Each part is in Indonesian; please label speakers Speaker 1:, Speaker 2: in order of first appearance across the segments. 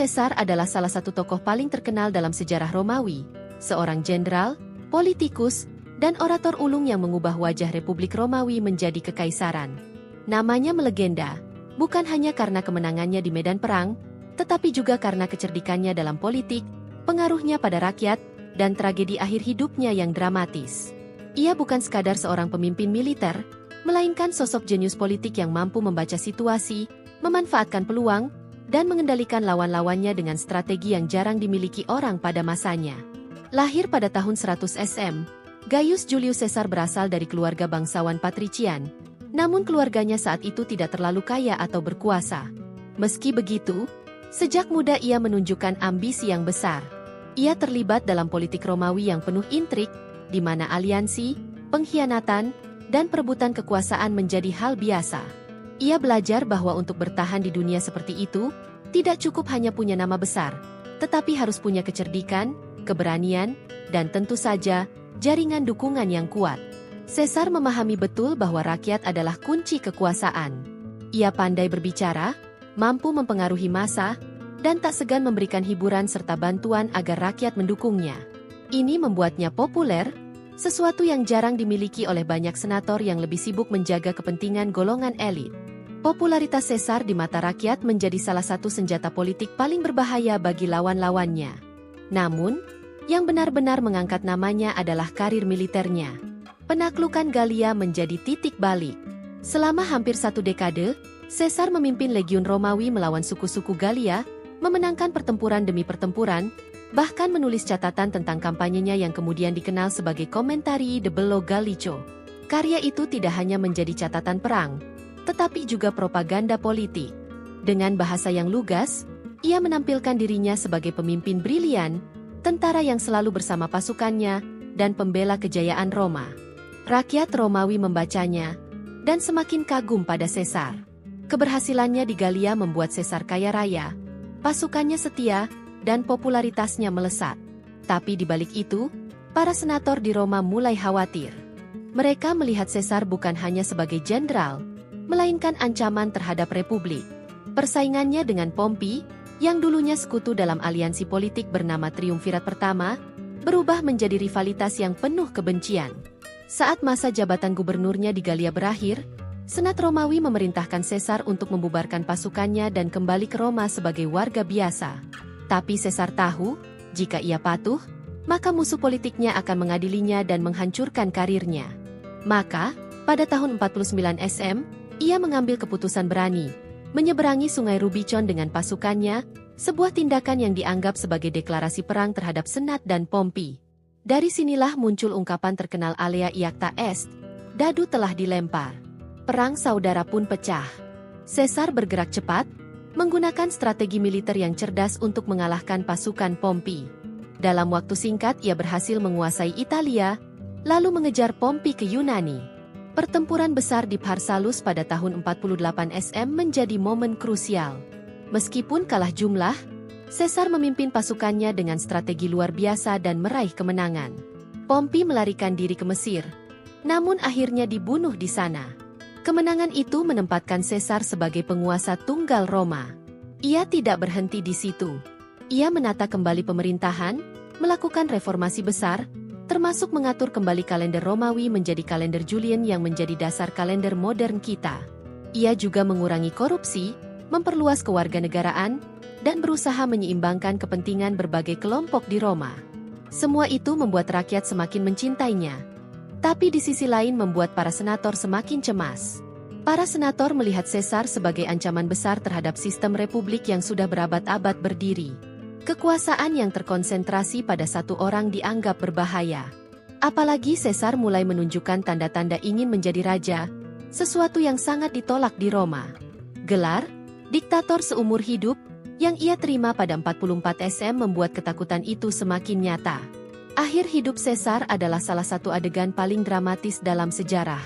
Speaker 1: Caesar adalah salah satu tokoh paling terkenal dalam sejarah Romawi, seorang jenderal, politikus, dan orator ulung yang mengubah wajah Republik Romawi menjadi kekaisaran. Namanya melegenda, bukan hanya karena kemenangannya di medan perang, tetapi juga karena kecerdikannya dalam politik, pengaruhnya pada rakyat, dan tragedi akhir hidupnya yang dramatis. Ia bukan sekadar seorang pemimpin militer, melainkan sosok jenius politik yang mampu membaca situasi, memanfaatkan peluang, dan mengendalikan lawan-lawannya dengan strategi yang jarang dimiliki orang pada masanya. Lahir pada tahun 100 SM, Gaius Julius Caesar berasal dari keluarga bangsawan patrician, namun keluarganya saat itu tidak terlalu kaya atau berkuasa. Meski begitu, sejak muda ia menunjukkan ambisi yang besar. Ia terlibat dalam politik Romawi yang penuh intrik, di mana aliansi, pengkhianatan, dan perebutan kekuasaan menjadi hal biasa. Ia belajar bahwa untuk bertahan di dunia seperti itu, tidak cukup hanya punya nama besar, tetapi harus punya kecerdikan, keberanian, dan tentu saja, jaringan dukungan yang kuat. Caesar memahami betul bahwa rakyat adalah kunci kekuasaan. Ia pandai berbicara, mampu mempengaruhi massa, dan tak segan memberikan hiburan serta bantuan agar rakyat mendukungnya. Ini membuatnya populer, sesuatu yang jarang dimiliki oleh banyak senator yang lebih sibuk menjaga kepentingan golongan elit. Popularitas Caesar di mata rakyat menjadi salah satu senjata politik paling berbahaya bagi lawan-lawannya. Namun, yang benar-benar mengangkat namanya adalah karir militernya. Penaklukan Gallia menjadi titik balik. Selama hampir 1 dekade, Caesar memimpin legiun Romawi melawan suku-suku Gallia, memenangkan pertempuran demi pertempuran, bahkan menulis catatan tentang kampanyenya yang kemudian dikenal sebagai Commentarii de Bello Gallico. Karya itu tidak hanya menjadi catatan perang, tetapi juga propaganda politik. Dengan bahasa yang lugas, ia menampilkan dirinya sebagai pemimpin brilian, tentara yang selalu bersama pasukannya, dan pembela kejayaan Roma. Rakyat Romawi membacanya, dan semakin kagum pada Caesar. Keberhasilannya di Gallia membuat Caesar kaya raya, pasukannya setia, dan popularitasnya melesat. Tapi di balik itu, para senator di Roma mulai khawatir. Mereka melihat Caesar bukan hanya sebagai jenderal, melainkan ancaman terhadap republik. Persaingannya dengan Pompei, yang dulunya sekutu dalam aliansi politik bernama Triumvirat Pertama, berubah menjadi rivalitas yang penuh kebencian. Saat masa jabatan gubernurnya di Gallia berakhir, Senat Romawi memerintahkan Caesar untuk membubarkan pasukannya dan kembali ke Roma sebagai warga biasa. Tapi Caesar tahu, jika ia patuh, maka musuh politiknya akan mengadilinya dan menghancurkan karirnya. Maka, pada tahun 49 SM, ia mengambil keputusan berani, menyeberangi sungai Rubicon dengan pasukannya, sebuah tindakan yang dianggap sebagai deklarasi perang terhadap Senat dan Pompei. Dari sinilah muncul ungkapan terkenal Alea Iacta Est, dadu telah dilempar. Perang saudara pun pecah. Caesar bergerak cepat, menggunakan strategi militer yang cerdas untuk mengalahkan pasukan Pompei. Dalam waktu singkat ia berhasil menguasai Italia, lalu mengejar Pompei ke Yunani. Pertempuran besar di Pharsalus pada tahun 48 SM menjadi momen krusial. Meskipun kalah jumlah, Caesar memimpin pasukannya dengan strategi luar biasa dan meraih kemenangan. Pompei melarikan diri ke Mesir, namun akhirnya dibunuh di sana. Kemenangan itu menempatkan Caesar sebagai penguasa tunggal Roma. Ia tidak berhenti di situ. Ia menata kembali pemerintahan, melakukan reformasi besar, termasuk mengatur kembali kalender Romawi menjadi kalender Julian yang menjadi dasar kalender modern kita. Ia juga mengurangi korupsi, memperluas kewarganegaraan, dan berusaha menyeimbangkan kepentingan berbagai kelompok di Roma. Semua itu membuat rakyat semakin mencintainya. Tapi di sisi lain membuat para senator semakin cemas. Para senator melihat Caesar sebagai ancaman besar terhadap sistem republik yang sudah berabad-abad berdiri. Kekuasaan yang terkonsentrasi pada satu orang dianggap berbahaya. Apalagi Caesar mulai menunjukkan tanda-tanda ingin menjadi raja, sesuatu yang sangat ditolak di Roma. Gelar, diktator seumur hidup, yang ia terima pada 44 SM membuat ketakutan itu semakin nyata. Akhir hidup Caesar adalah salah satu adegan paling dramatis dalam sejarah.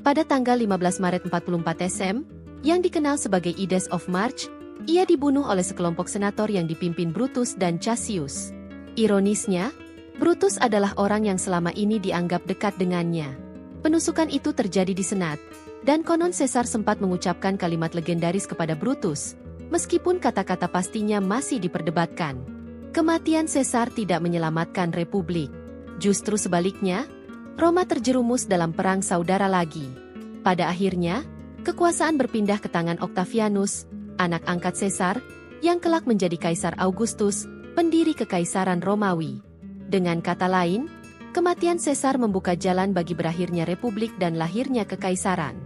Speaker 1: Pada tanggal 15 Maret 44 SM, yang dikenal sebagai Ides of March, ia dibunuh oleh sekelompok senator yang dipimpin Brutus dan Cassius. Ironisnya, Brutus adalah orang yang selama ini dianggap dekat dengannya. Penusukan itu terjadi di Senat, dan konon Caesar sempat mengucapkan kalimat legendaris kepada Brutus, meskipun kata-kata pastinya masih diperdebatkan. Kematian Caesar tidak menyelamatkan Republik. Justru sebaliknya, Roma terjerumus dalam perang saudara lagi. Pada akhirnya, kekuasaan berpindah ke tangan Octavianus, anak angkat Caesar, yang kelak menjadi Kaisar Augustus, pendiri Kekaisaran Romawi. Dengan kata lain, kematian Caesar membuka jalan bagi berakhirnya Republik dan lahirnya Kekaisaran.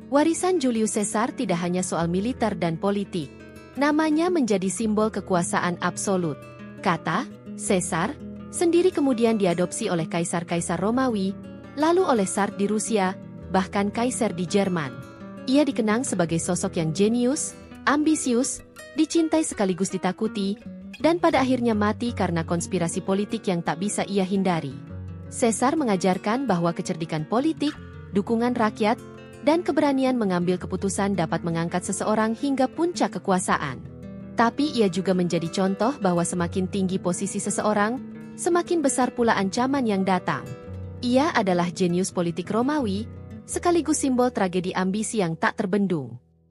Speaker 1: Warisan Julius Caesar tidak hanya soal militer dan politik. Namanya menjadi simbol kekuasaan absolut. Kata Caesar sendiri kemudian diadopsi oleh kaisar-kaisar Romawi, lalu oleh Tsar di Rusia, bahkan kaisar di Jerman. Ia dikenang sebagai sosok yang jenius, ambisius, dicintai sekaligus ditakuti, dan pada akhirnya mati karena konspirasi politik yang tak bisa ia hindari. Caesar mengajarkan bahwa kecerdikan politik, dukungan rakyat, dan keberanian mengambil keputusan dapat mengangkat seseorang hingga puncak kekuasaan. Tapi ia juga menjadi contoh bahwa semakin tinggi posisi seseorang, semakin besar pula ancaman yang datang. Ia adalah jenius politik Romawi, sekaligus simbol tragedi ambisi yang tak terbendung.